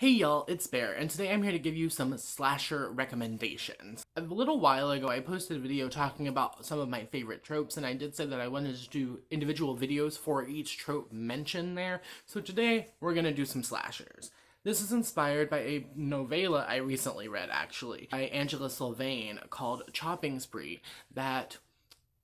Hey y'all, it's Bear, and today I'm here to give you some slasher recommendations. A little while ago, I posted a video talking about some of my favorite tropes, and I did say that I wanted to do individual videos for each trope mentioned there, so today we're gonna do some slashers. This is inspired by a novella I recently read, actually, by Angela Sylvaine called Chopping Spree, that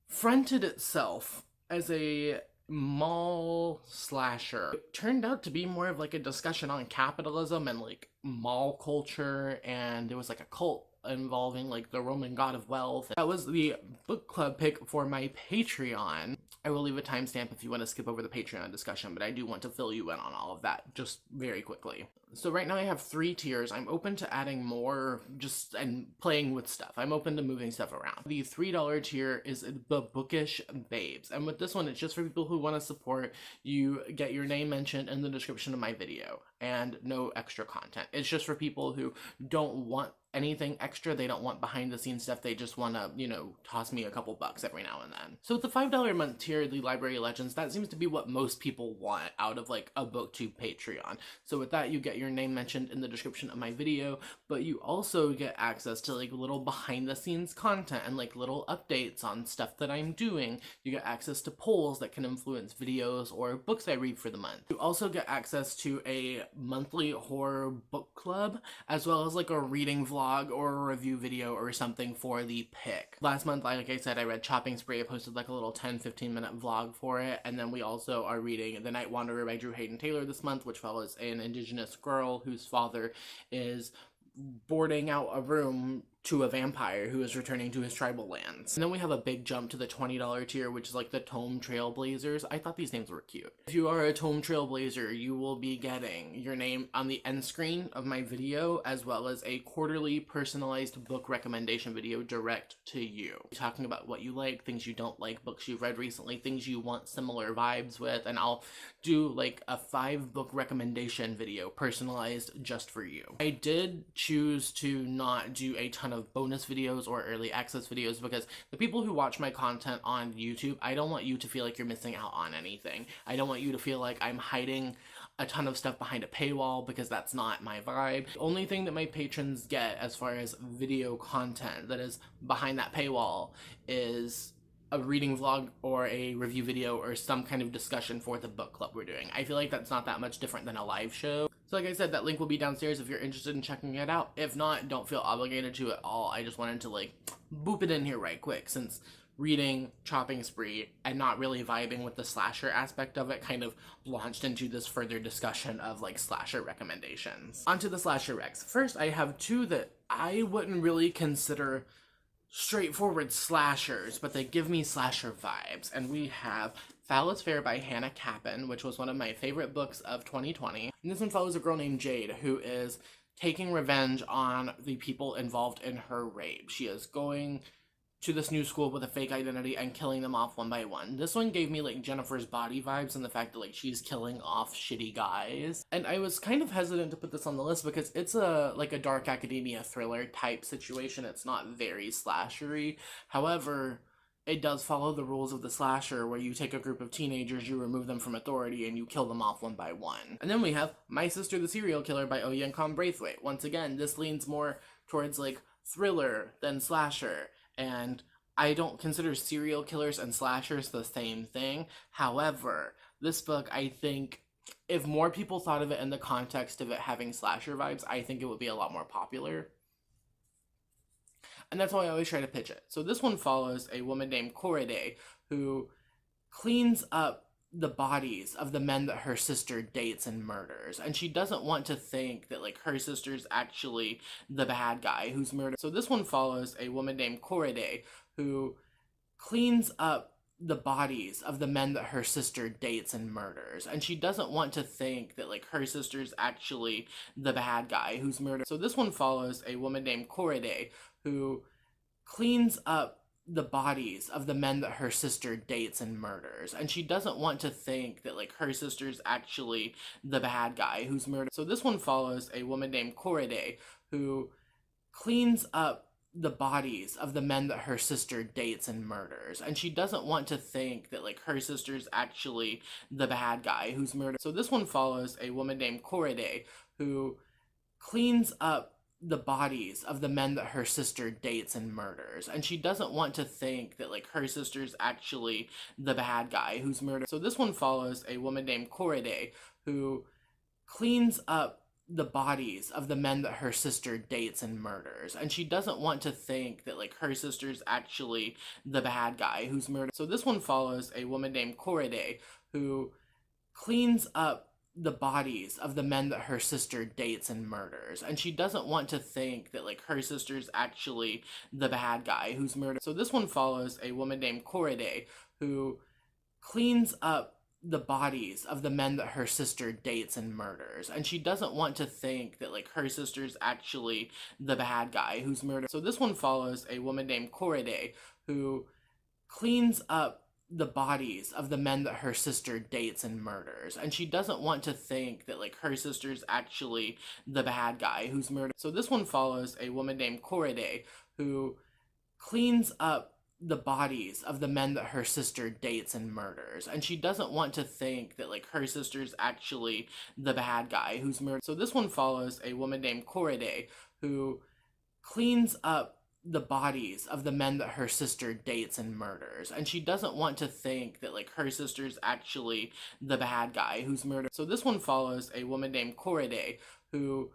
fronted itself as a mall slasher. It turned out to be more of like a discussion on capitalism and like mall culture, and there was like a cult involving like the Roman god of wealth. That was the book club pick for my Patreon. I will leave a timestamp if you want to skip over the Patreon discussion, but I do want to fill you in on all of that just very quickly. So right now I have 3 tiers. I'm open to adding more and playing with stuff. I'm open to moving stuff around. The $3 tier is the Bookish Babes. And with this one, it's just for people who want to support. You get your name mentioned in the description of my video and no extra content. It's just for people who don't want anything extra. They don't want behind the scenes stuff. They just want to, toss me a couple bucks every now and then. So with the $5 a month tier, the Library Legends, that seems to be what most people want out of like a BookTube Patreon. So with that, you get your name mentioned in the description of my video, but you also get access to like little behind the scenes content and like little updates on stuff that I'm doing. You get access to polls that can influence videos or books I read for the month. You also get access to a monthly horror book club, as well as like a reading vlog or a review video or something for the pick. Last month, like I said, I read Chopping Spree. I posted like a little 10-15 minute vlog for it, and then we also are reading The Night Wanderer by Drew Hayden Taylor this month, which follows an indigenous girl whose father is boarding out a room to a vampire who is returning to his tribal lands. And then we have a big jump to the $20 tier, which is like the Tome Trailblazers. I thought these names were cute. If you are a Tome Trailblazer, you will be getting your name on the end screen of my video, as well as a quarterly personalized book recommendation video direct to you. Talking about what you like, things you don't like, books you've read recently, things you want similar vibes with, and I'll do like a 5-book recommendation video personalized just for you. I did choose to not do a ton of bonus videos or early access videos because the people who watch my content on YouTube, I don't want you to feel like you're missing out on anything. I don't want you to feel like I'm hiding a ton of stuff behind a paywall, because that's not my vibe. The only thing that my patrons get as far as video content that is behind that paywall is a reading vlog or a review video or some kind of discussion for the book club we're doing. I feel like that's not that much different than a live show. So like I said, that link will be downstairs if you're interested in checking it out. If not, don't feel obligated to at all. I just wanted to like boop it in here right quick, since reading Chopping Spree and not really vibing with the slasher aspect of it kind of launched into this further discussion of like slasher recommendations. Onto the slasher recs. First, I have 2 that I wouldn't really consider straightforward slashers, but they give me slasher vibes. And we have Foul is Fair by Hannah Capin, which was one of my favorite books of 2020. And this one follows a girl named Jade who is taking revenge on the people involved in her rape. She is going to this new school with a fake identity and killing them off one by one. This one gave me like Jennifer's Body vibes, and the fact that like she's killing off shitty guys. And I was kind of hesitant to put this on the list because it's a dark academia thriller type situation. It's not very slashery. However, it does follow the rules of the slasher, where you take a group of teenagers, you remove them from authority, and you kill them off one by one. And then we have My Sister the Serial Killer by Oyinkan Braithewaite. Once again, this leans more towards like thriller than slasher. And I don't consider serial killers and slashers the same thing. However, this book, I think, if more people thought of it in the context of it having slasher vibes, I think it would be a lot more popular. And that's why I always try to pitch it. So this one follows a woman named Corride who cleans up the bodies of the men that her sister dates and murders, and she doesn't want to think that like her sister's actually the bad guy who's murdered. So this one follows a woman named Corride who cleans up the bodies of the men that her sister dates and murders, and she doesn't want to think that like her sister's actually the bad guy who's murdered. So this one follows a woman named Corride who cleans up the bodies of the men that her sister dates and murders, and she doesn't want to think that like her sister's actually the bad guy who's murdered. So this one follows a woman named Corride who cleans up the bodies of the men that her sister dates and murders, and she doesn't want to think that like her sister's actually the bad guy who's murdered. So this one follows a woman named Corride who cleans up the bodies of the men that her sister dates and murders, and she doesn't want to think that like her sister's actually the bad guy who's murdered. So this one follows a woman named Corriday who cleans up the bodies of the men that her sister dates and murders, and she doesn't want to think that like her sister's actually the bad guy who's murdered. So this one follows a woman named Corriday who cleans up the bodies of the men that her sister dates and murders, and she doesn't want to think that like her sister's actually the bad guy who's murdered. So this one follows a woman named Corriday who cleans up the bodies of the men that her sister dates and murders, and she doesn't want to think that like her sister's actually the bad guy who's murdered. So this one follows a woman named Corriday who cleans up the bodies of the men that her sister dates and murders, and she doesn't want to think that like her sister's actually the bad guy who's murdered. So this one follows a woman named Corriday who cleans up the bodies of the men that her sister dates and murders, and she doesn't want to think that like her sister's actually the bad guy who's murdered. So this one follows a woman named Corriday who cleans up the bodies of the men that her sister dates and murders, and she doesn't want to think that like her sister's actually the bad guy who's murdered. So this one follows a woman named Corriday who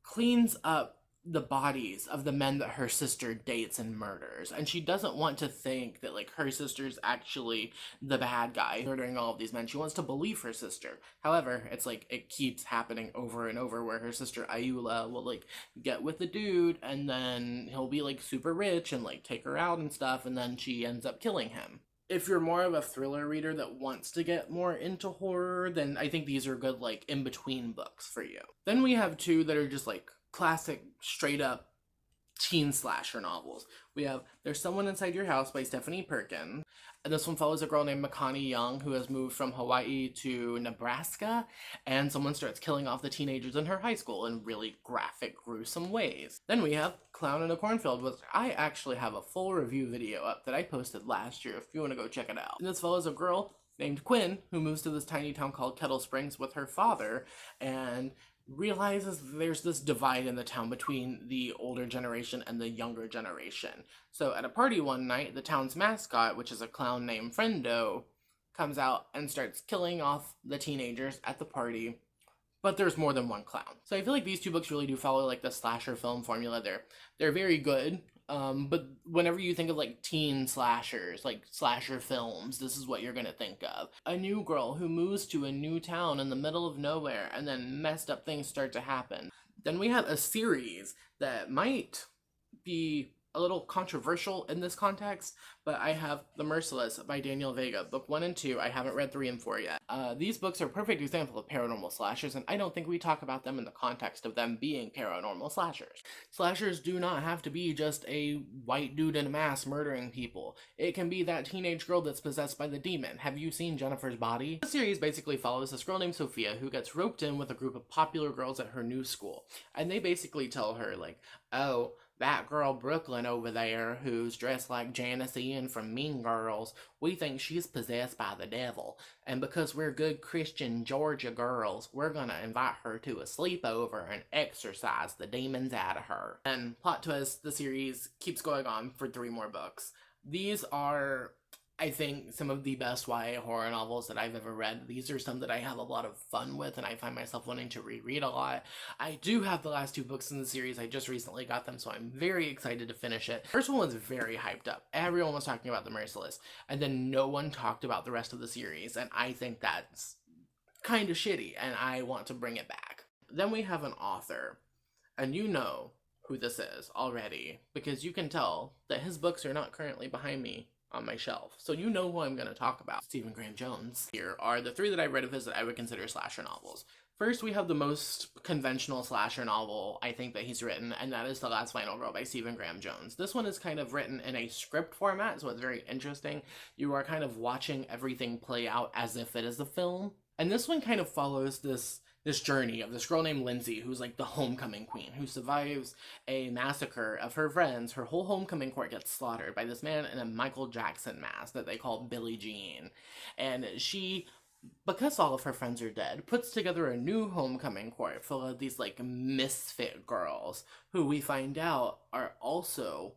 cleans up the bodies of the men that her sister dates and murders, and she doesn't want to think that like her sister's actually the bad guy murdering all of these men. She wants to believe her sister. However, it's like it keeps happening over and over where her sister Ayula will like get with the dude, and then he'll be like super rich and like take her out and stuff, and then she ends up killing him. If you're more of a thriller reader that wants to get more into horror, then I think these are good like in-between books for you. Then we have two that are just like classic straight up teen slasher novels. We have There's Someone Inside Your House by Stephanie Perkins, and this one follows a girl named Makani Young who has moved from Hawaii to Nebraska, and someone starts killing off the teenagers in her high school in really graphic, gruesome ways. Then we have Clown in a Cornfield, which I actually have a full review video up that I posted last year if you want to go check it out. And this follows a girl named Quinn who moves to this tiny town called Kettle Springs with her father, and realizes there's this divide in the town between the older generation and the younger generation. So at a party one night, the town's mascot, which is a clown named Friendo, comes out and starts killing off the teenagers at the party, but there's more than one clown. So I feel like these two books really do follow like the slasher film formula. They're very good. But whenever you think of like teen slashers, like slasher films, this is what you're gonna think of. A new girl who moves to a new town in the middle of nowhere, and then messed up things start to happen. Then we have a series that might be a little controversial in this context, but I have The Merciless by Danielle Vega, book 1 and 2. I haven't read 3 and 4 yet. These books are a perfect example of paranormal slashers, and I don't think we talk about them in the context of them being paranormal slashers. Slashers do not have to be just a white dude in a mask murdering people. It can be that teenage girl that's possessed by the demon. Have you seen Jennifer's Body? The series basically follows this girl named Sophia who gets roped in with a group of popular girls at her new school, and they basically tell her like, oh, that girl Brooklyn over there who's dressed like Janice Ian from Mean Girls, we think she's possessed by the devil. And because we're good Christian Georgia girls, we're gonna invite her to a sleepover and exorcise the demons out of her. And plot twist, the series keeps going on for 3 more books. These are, I think, some of the best YA horror novels that I've ever read. These are some that I have a lot of fun with, and I find myself wanting to reread a lot. I do have the last 2 books in the series. I just recently got them, so I'm very excited to finish it. First one was very hyped up. Everyone was talking about The Merciless, and then no one talked about the rest of the series, and I think that's kind of shitty, and I want to bring it back. Then we have an author, and you know who this is already, because you can tell that his books are not currently behind me on my shelf. So you know who I'm going to talk about. Stephen Graham Jones. Here are the 3 that I read of his that I would consider slasher novels. First, we have the most conventional slasher novel I think that he's written, and that is The Last Final Girl by Stephen Graham Jones. This one is kind of written in a script format, so it's very interesting. You are kind of watching everything play out as if it is a film. And this one kind of follows this journey of this girl named Lindsay, who's like the homecoming queen, who survives a massacre of her friends. Her whole homecoming court gets slaughtered by this man in a Michael Jackson mask that they call Billie Jean. And she because all of her friends are dead, puts together a new homecoming court full of these, like, misfit girls who we find out are also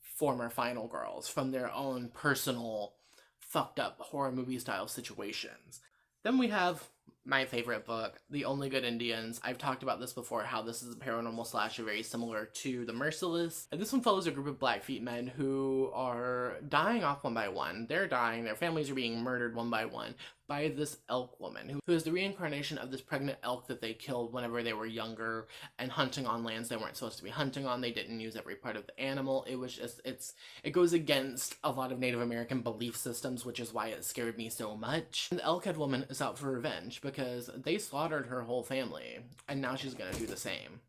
former final girls from their own personal fucked up horror movie style situations. Then we have my favorite book, The Only Good Indians. I've talked about this before, how this is a paranormal slasher very similar to The Merciless. And this one follows a group of Blackfeet men who are dying off one by one. They're dying, their families are being murdered one by one by this elk woman, who is the reincarnation of this pregnant elk that they killed whenever they were younger and hunting on lands they weren't supposed to be hunting on. They didn't use every part of the animal. It was just, it goes against a lot of Native American belief systems, which is why it scared me so much. And the elkhead woman is out for revenge because they slaughtered her whole family, and now she's gonna do the same.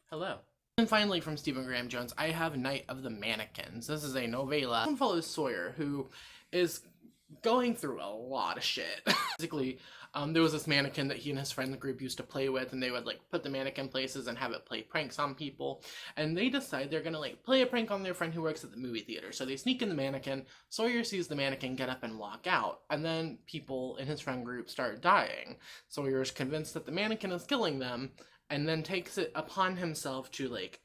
Hello. And finally, from Stephen Graham Jones, I have Night of the Mannequins. This is a novella. This one follows Sawyer, who is going through a lot of shit. Basically, there was this mannequin that he and his friend group used to play with, and they would, like, put the mannequin places and have it play pranks on people. And they decide they're gonna, like, play a prank on their friend who works at the movie theater. So they sneak in the mannequin. Sawyer sees the mannequin get up and walk out, and then people in his friend group start dying. Sawyer is convinced that the mannequin is killing them, and then takes it upon himself to, like,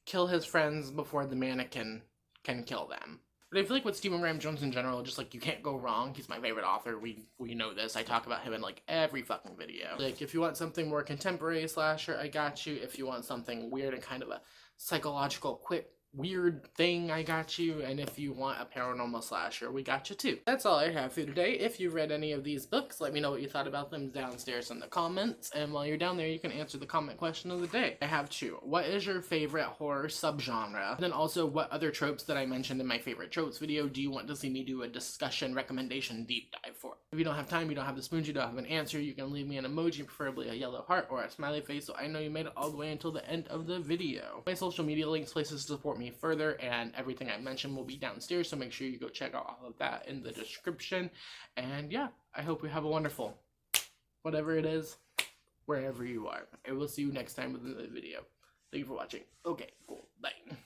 kill his friends before the mannequin can kill them. But I feel like with Stephen Graham Jones in general, just, like, you can't go wrong. He's my favorite author. We know this. I talk about him in, like, every fucking video. Like, if you want something more contemporary slasher, I got you. If you want something weird and kind of a psychological, quick, weird thing, I got you. And if you want a paranormal slasher, we got you too. That's all I have for you today. If you read any of these books, let me know what you thought about them downstairs in the comments. And while you're down there, you can answer the comment question of the day. I have two. What is your favorite horror subgenre? And then also, what other tropes that I mentioned in my favorite tropes video do you want to see me do a discussion recommendation deep dive for? If you don't have time, you don't have the spoons, you don't have an answer, you can leave me an emoji, preferably a yellow heart or a smiley face, so I know you made it all the way until the end of the video. My social media links, places to support me further, and everything I mentioned will be downstairs, so make sure you go check out all of that in the description. And yeah, I hope you have a wonderful, whatever it is, wherever you are. I will see you next time with another video. Thank you for watching. Okay, cool. Bye.